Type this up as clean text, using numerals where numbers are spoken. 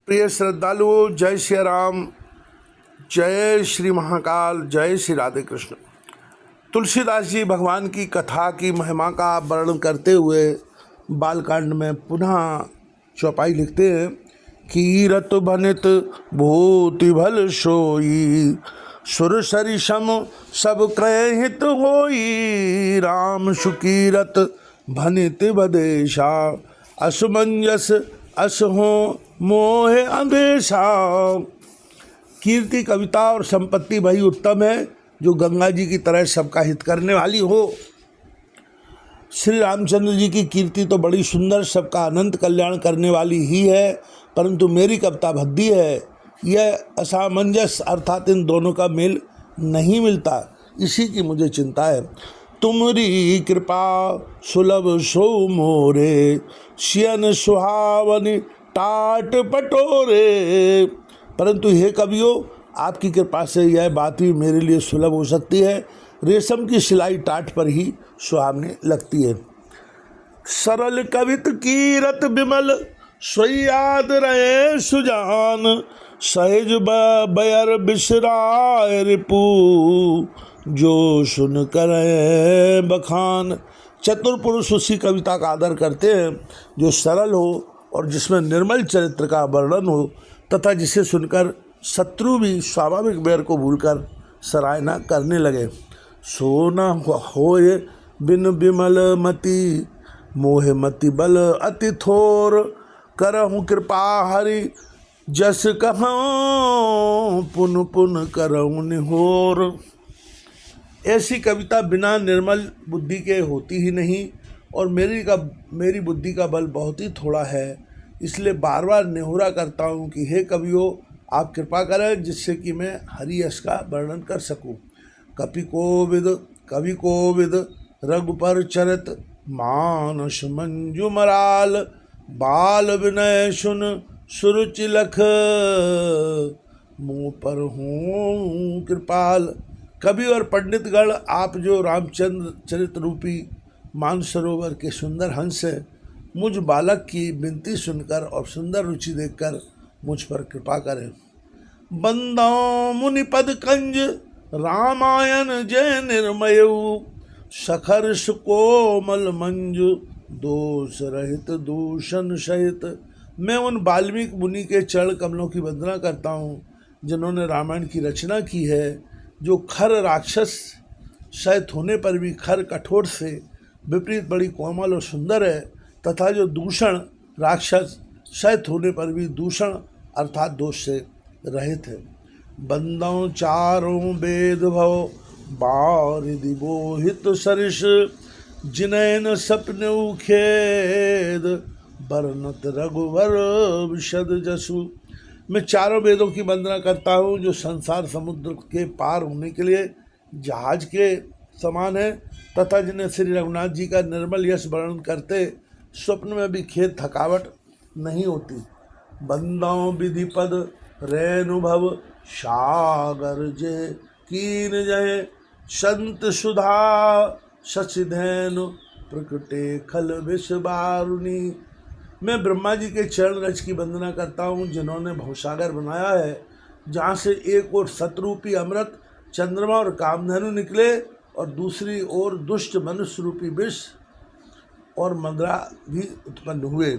प्रिय श्रद्धालुओं, जय श्री राम, जय श्री महाकाल, जय श्री राधे कृष्ण। तुलसीदास जी भगवान की कथा की महिमा का वर्णन करते हुए बालकांड में पुनः चौपाई लिखते हैं। कीरत भनित भूति भल सोई, सुर सरिसम सब क्रय हित होई। राम सुकीरत भनित बदेशा, असमंजस अस हो मोह अंधेशा। कीर्ति, कविता और संपत्ति वही उत्तम है जो गंगा जी की तरह सबका हित करने वाली हो। श्री रामचंद्र जी की कीर्ति तो बड़ी सुंदर, सबका अनंत कल्याण करने वाली ही है, परंतु मेरी कविता भद्दी है। यह असामंजस अर्थात इन दोनों का मेल नहीं मिलता, इसी की मुझे चिंता है। तुमरी कृपा सुलभ सो मोरे, सियन सुहावनी टाट पटोरे। परंतु हे कवियों, आपकी कृपा से यह बात भी मेरे लिए सुलभ हो सकती है। रेशम की सिलाई टाट पर ही सुहावनी लगती है। सरल कवित कीरत विमल, स्वयाद रहे सुजान। सहज बयर बिसराय रिपु, जो सुन कर बखान। चतुर पुरुष उसी कविता का आदर करते हैं जो सरल हो और जिसमें निर्मल चरित्र का वर्णन हो, तथा जिसे सुनकर शत्रु भी स्वाभाविक बैर को भूलकर सराहना करने लगे। सोना होए बिन विमल मति, मोह मति बल अति थोर। करहु कृपा हरि जस कहूँ, पुन पुन करहु निहोर। ऐसी कविता बिना निर्मल बुद्धि के होती ही नहीं, और मेरी बुद्धि का बल बहुत ही थोड़ा है। इसलिए बार बार नेहुरा करता हूँ कि हे कवियों, आप कृपा करें जिससे कि मैं हरि यश का वर्णन कर सकूं। कवि कोविद रघुपर चरित, मानस मंजू मराल। बाल विनय सुन सुरुचि लख, मुँह पर हूँ कृपाल। कवि और पंडितगण, आप जो रामचंद्र चरित रूपी मानसरोवर के सुंदर हंस है, मुझ बालक की विनती सुनकर और सुंदर रुचि देखकर मुझ पर कृपा करें। बंदो मुनिपद कंज, रामायण जय निर्मयु। सखर सुकोमल मंजु, दोष रहित दूषण सहित। मैं उन वाल्मीकि मुनि के चरण कमलों की वंदना करता हूँ जिन्होंने रामायण की रचना की है, जो खर राक्षस सहित होने पर भी खर कठोर से विपरीत बड़ी कोमल और सुंदर है, तथा जो दूषण राक्षस सहित होने पर भी दूषण अर्थात दोष से रहित है। बंदों चारों वेद भव, बारिधि बोहित सरिस। जिनैन सपने खेद, बरनत रघुवर विशद जसु। मैं चारों वेदों की वंदना करता हूँ जो संसार समुद्र के पार होने के लिए जहाज के समान है, तथा जिन्हें श्री रघुनाथ जी का निर्मल यश वर्णन करते स्वप्न में भी खेद थकावट नहीं होती। बंदों विधि पद रेनुभव, सागर जे कीन जय। संत सुधा शशिधेनु, प्रकटे खल विष बारुनी। मैं ब्रह्मा जी के चरण रज की वंदना करता हूँ जिन्होंने भवसागर बनाया है, जहाँ से एक ओर सतरूपी अमृत चंद्रमा और कामधेनु निकले और दूसरी ओर दुष्ट मनुष्य रूपी विष और मदरा भी उत्पन्न हुए।